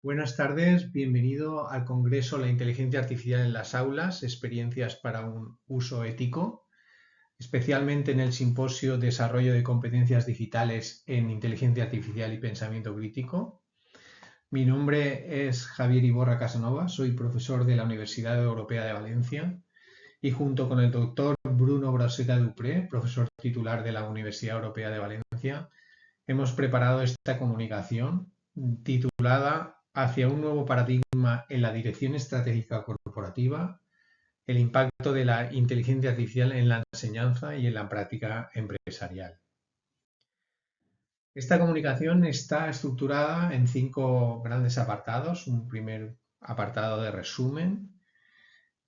Buenas tardes, bienvenido al Congreso La Inteligencia Artificial en las Aulas, experiencias para un uso ético, especialmente en el simposio Desarrollo de competencias digitales en inteligencia artificial y pensamiento crítico. Mi nombre es Javier Iborra Casanova, soy profesor de la Universidad Europea de Valencia y junto con el doctor Bruno Broseta Dupré, profesor titular de la Universidad Europea de Valencia, hemos preparado esta comunicación titulada Hacia un nuevo paradigma en la dirección estratégica corporativa, el impacto de la inteligencia artificial en la enseñanza y en la práctica empresarial. Esta comunicación está estructurada en 5 grandes apartados. Un primer apartado de resumen,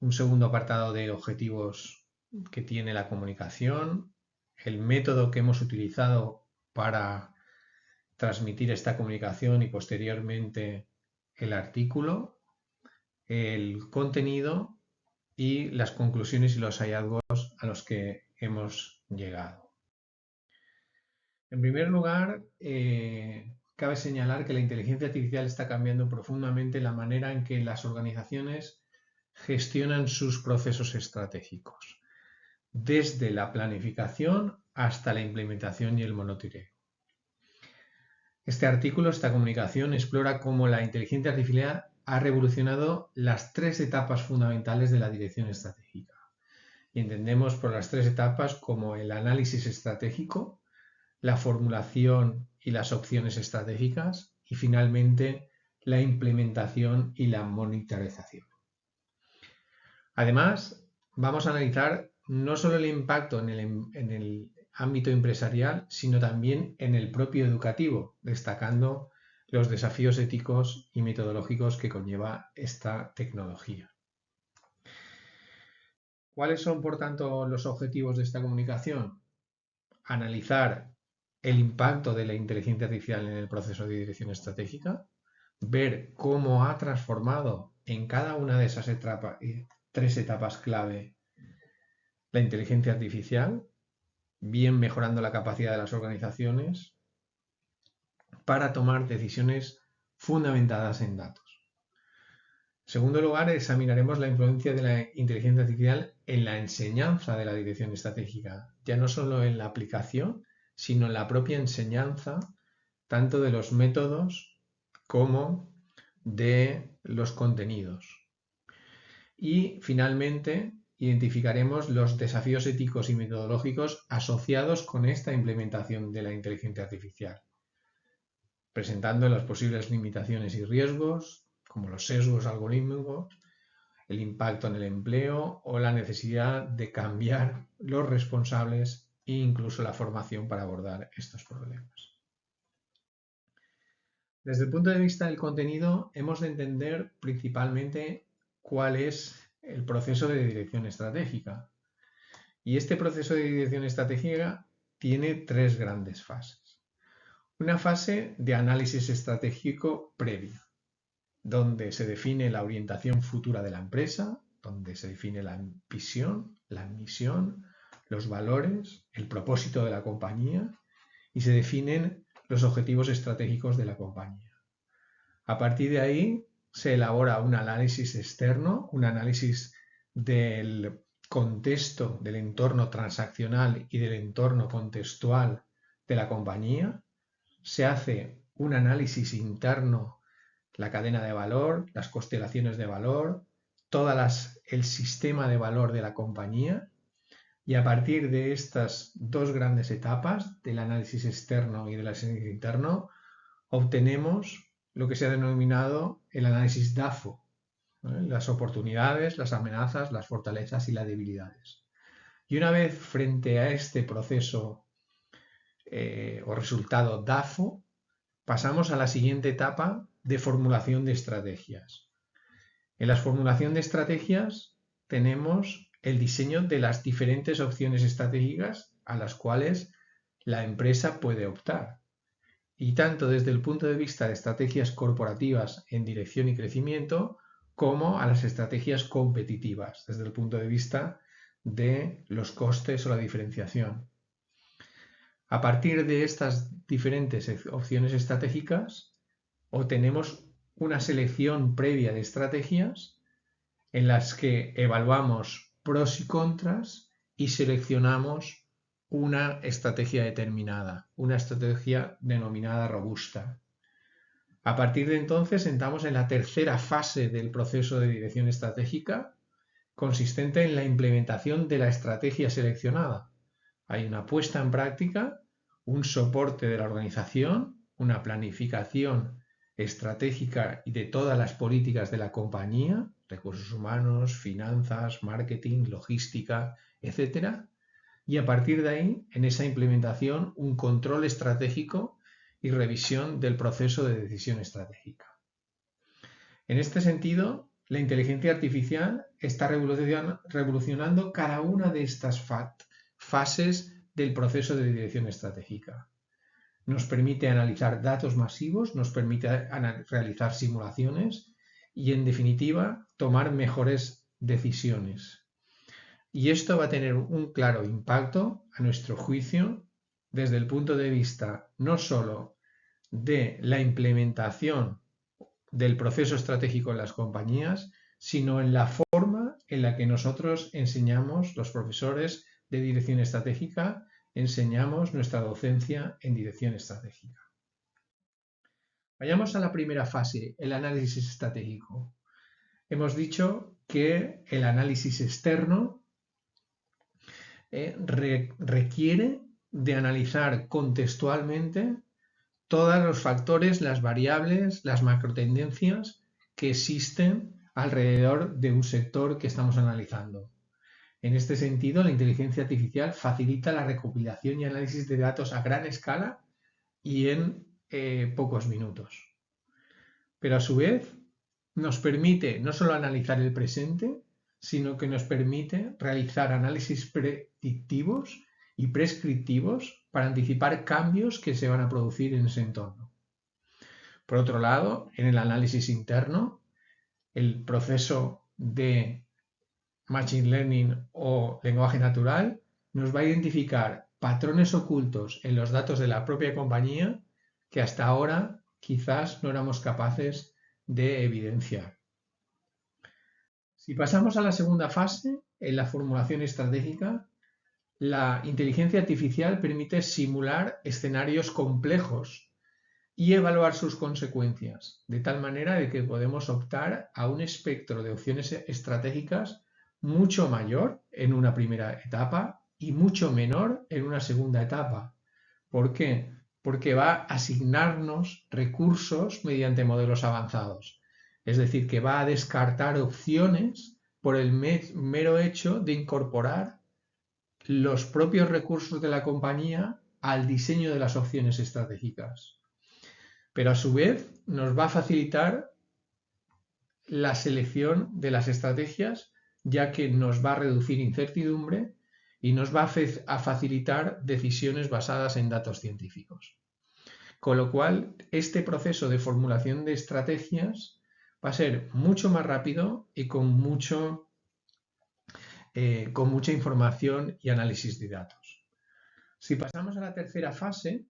un segundo apartado de objetivos que tiene la comunicación, el método que hemos utilizado para transmitir esta comunicación y posteriormente el artículo, el contenido y las conclusiones y los hallazgos a los que hemos llegado. En primer lugar, cabe señalar que la inteligencia artificial está cambiando profundamente la manera en que las organizaciones gestionan sus procesos estratégicos, desde la planificación hasta la implementación y el monitoreo. Este artículo, esta comunicación, explora cómo la inteligencia artificial ha revolucionado las 3 etapas fundamentales de la dirección estratégica. Y entendemos por las 3 etapas como el análisis estratégico, la formulación y las opciones estratégicas y finalmente la implementación y la monitorización. Además, vamos a analizar no solo el impacto en el ámbito empresarial, sino también en el propio educativo, destacando los desafíos éticos y metodológicos que conlleva esta tecnología. ¿Cuáles son, por tanto, los objetivos de esta comunicación? Analizar el impacto de la inteligencia artificial en el proceso de dirección estratégica, ver cómo ha transformado en cada una de esas 3 etapas clave la inteligencia artificial, bien mejorando la capacidad de las organizaciones para tomar decisiones fundamentadas en datos. En segundo lugar, examinaremos la influencia de la inteligencia artificial en la enseñanza de la dirección estratégica, ya no solo en la aplicación, sino en la propia enseñanza, tanto de los métodos como de los contenidos. Y finalmente, identificaremos los desafíos éticos y metodológicos asociados con esta implementación de la inteligencia artificial, presentando las posibles limitaciones y riesgos, como los sesgos algorítmicos, el impacto en el empleo o la necesidad de cambiar los responsables e incluso la formación para abordar estos problemas. Desde el punto de vista del contenido, hemos de entender principalmente cuál es el proceso de dirección estratégica. Y este proceso de dirección estratégica tiene 3 grandes fases. Una fase de análisis estratégico previo, donde se define la orientación futura de la empresa, donde se define la visión, la misión, los valores, el propósito de la compañía y se definen los objetivos estratégicos de la compañía. A partir de ahí se elabora un análisis externo, un análisis del contexto, del entorno transaccional y del entorno contextual de la compañía. Se hace un análisis interno, la cadena de valor, las constelaciones de valor, el sistema de valor de la compañía, y a partir de estas 2 grandes etapas, del análisis externo y del análisis interno, obtenemos lo que se ha denominado el análisis DAFO, ¿vale? Las oportunidades, las amenazas, las fortalezas y las debilidades. Y una vez frente a este proceso o resultado DAFO, pasamos a la siguiente etapa de formulación de estrategias. En la formulación de estrategias tenemos el diseño de las diferentes opciones estratégicas a las cuales la empresa puede optar. Y tanto desde el punto de vista de estrategias corporativas en dirección y crecimiento, como a las estrategias competitivas, desde el punto de vista de los costes o la diferenciación. A partir de estas diferentes opciones estratégicas, obtenemos una selección previa de estrategias en las que evaluamos pros y contras y seleccionamos una estrategia determinada, una estrategia denominada robusta. A partir de entonces entramos en la tercera fase del proceso de dirección estratégica, consistente en la implementación de la estrategia seleccionada. Hay una puesta en práctica, un soporte de la organización, una planificación estratégica y de todas las políticas de la compañía, recursos humanos, finanzas, marketing, logística, etc. Y a partir de ahí, en esa implementación, un control estratégico y revisión del proceso de decisión estratégica. En este sentido, la inteligencia artificial está revolucionando cada una de estas fases del proceso de dirección estratégica. Nos permite analizar datos masivos, nos permite realizar simulaciones y, en definitiva, tomar mejores decisiones. Y esto va a tener un claro impacto, a nuestro juicio, desde el punto de vista no solo de la implementación del proceso estratégico en las compañías, sino en la forma en la que nosotros enseñamos, los profesores de dirección estratégica, enseñamos nuestra docencia en dirección estratégica. Vayamos a la primera fase, el análisis estratégico. Hemos dicho que el análisis externo requiere de analizar contextualmente todos los factores, las variables, las macrotendencias que existen alrededor de un sector que estamos analizando. En este sentido, la inteligencia artificial facilita la recopilación y análisis de datos a gran escala y en pocos minutos. Pero a su vez nos permite no solo analizar el presente, sino que nos permite realizar análisis predictivos y prescriptivos para anticipar cambios que se van a producir en ese entorno. Por otro lado, en el análisis interno, el proceso de Machine Learning o lenguaje natural nos va a identificar patrones ocultos en los datos de la propia compañía que hasta ahora quizás no éramos capaces de evidenciar. Si pasamos a la segunda fase, en la formulación estratégica, la inteligencia artificial permite simular escenarios complejos y evaluar sus consecuencias, de tal manera de que podemos optar a un espectro de opciones estratégicas mucho mayor en una primera etapa y mucho menor en una segunda etapa. ¿Por qué? Porque va a asignarnos recursos mediante modelos avanzados. Es decir, que va a descartar opciones por el mero hecho de incorporar los propios recursos de la compañía al diseño de las opciones estratégicas. Pero a su vez nos va a facilitar la selección de las estrategias, ya que nos va a reducir incertidumbre y nos va a facilitar decisiones basadas en datos científicos. Con lo cual, este proceso de formulación de estrategias va a ser mucho más rápido y con mucha información y análisis de datos. Si pasamos a la tercera fase,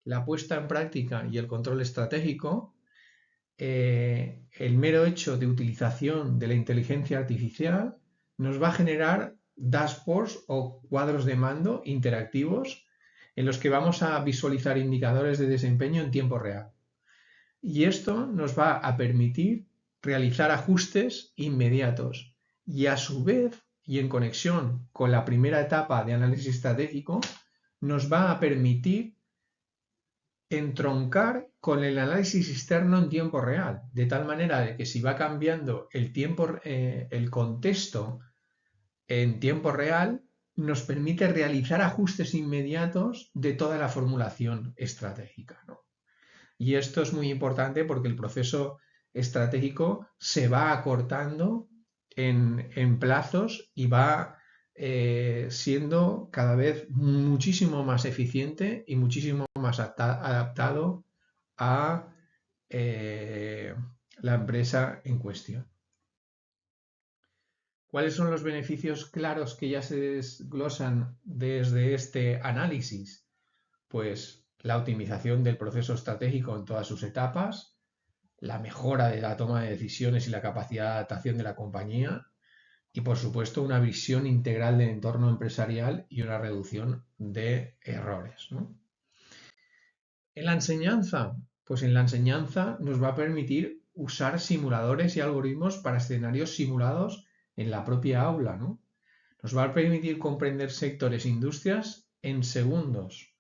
la puesta en práctica y el control estratégico, el mero hecho de utilización de la inteligencia artificial nos va a generar dashboards o cuadros de mando interactivos en los que vamos a visualizar indicadores de desempeño en tiempo real. Y esto nos va a permitir realizar ajustes inmediatos y a su vez, y en conexión con la primera etapa de análisis estratégico, nos va a permitir entroncar con el análisis externo en tiempo real, de tal manera de que si va cambiando el contexto en tiempo real, nos permite realizar ajustes inmediatos de toda la formulación estratégica, ¿no? Y esto es muy importante porque el proceso estratégico se va acortando en plazos y va siendo cada vez muchísimo más eficiente y muchísimo más adaptado a la empresa en cuestión. ¿Cuáles son los beneficios claros que ya se desglosan desde este análisis? Pues la optimización del proceso estratégico en todas sus etapas, la mejora de la toma de decisiones y la capacidad de adaptación de la compañía y, por supuesto, una visión integral del entorno empresarial y una reducción de errores, ¿no? En la enseñanza, pues en la enseñanza nos va a permitir usar simuladores y algoritmos para escenarios simulados en la propia aula, ¿no? Nos va a permitir comprender sectores e industrias en segundos,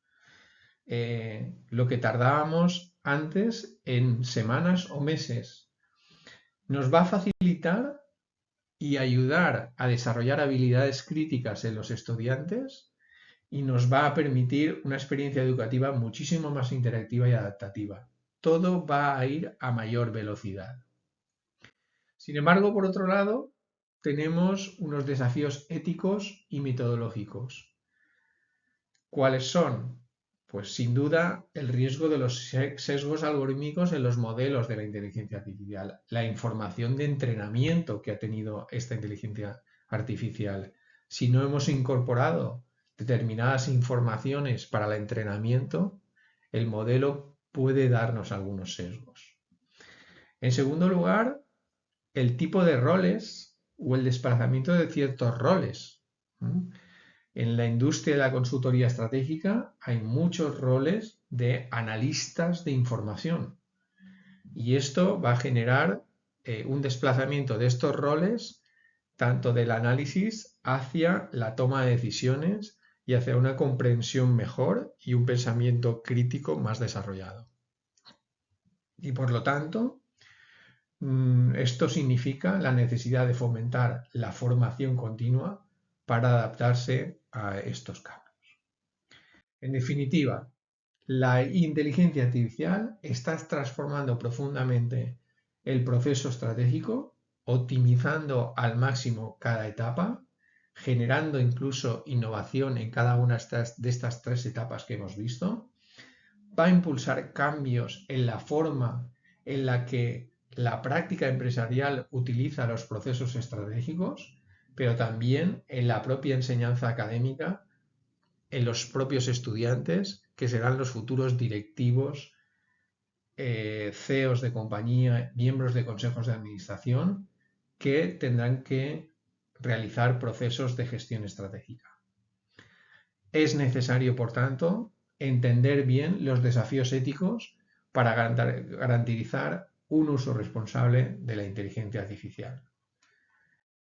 lo que tardábamos antes en semanas o meses. Nos va a facilitar y ayudar a desarrollar habilidades críticas en los estudiantes y nos va a permitir una experiencia educativa muchísimo más interactiva y adaptativa. Todo va a ir a mayor velocidad. Sin embargo, por otro lado, tenemos unos desafíos éticos y metodológicos. ¿Cuáles son? Pues sin duda el riesgo de los sesgos algorítmicos en los modelos de la inteligencia artificial, la información de entrenamiento que ha tenido esta inteligencia artificial. Si no hemos incorporado determinadas informaciones para el entrenamiento, el modelo puede darnos algunos sesgos. En segundo lugar, el tipo de roles o el desplazamiento de ciertos roles. En la industria de la consultoría estratégica hay muchos roles de analistas de información y esto va a generar un desplazamiento de estos roles tanto del análisis hacia la toma de decisiones y hacia una comprensión mejor y un pensamiento crítico más desarrollado. Y por lo tanto, esto significa la necesidad de fomentar la formación continua para adaptarse a estos cambios. En definitiva, la inteligencia artificial está transformando profundamente el proceso estratégico, optimizando al máximo cada etapa, generando incluso innovación en cada una de estas tres etapas que hemos visto. Va a impulsar cambios en la forma en la que la práctica empresarial utiliza los procesos estratégicos, pero también en la propia enseñanza académica, en los propios estudiantes, que serán los futuros directivos, CEOs de compañía, miembros de consejos de administración, que tendrán que realizar procesos de gestión estratégica. Es necesario, por tanto, entender bien los desafíos éticos para garantizar un uso responsable de la inteligencia artificial.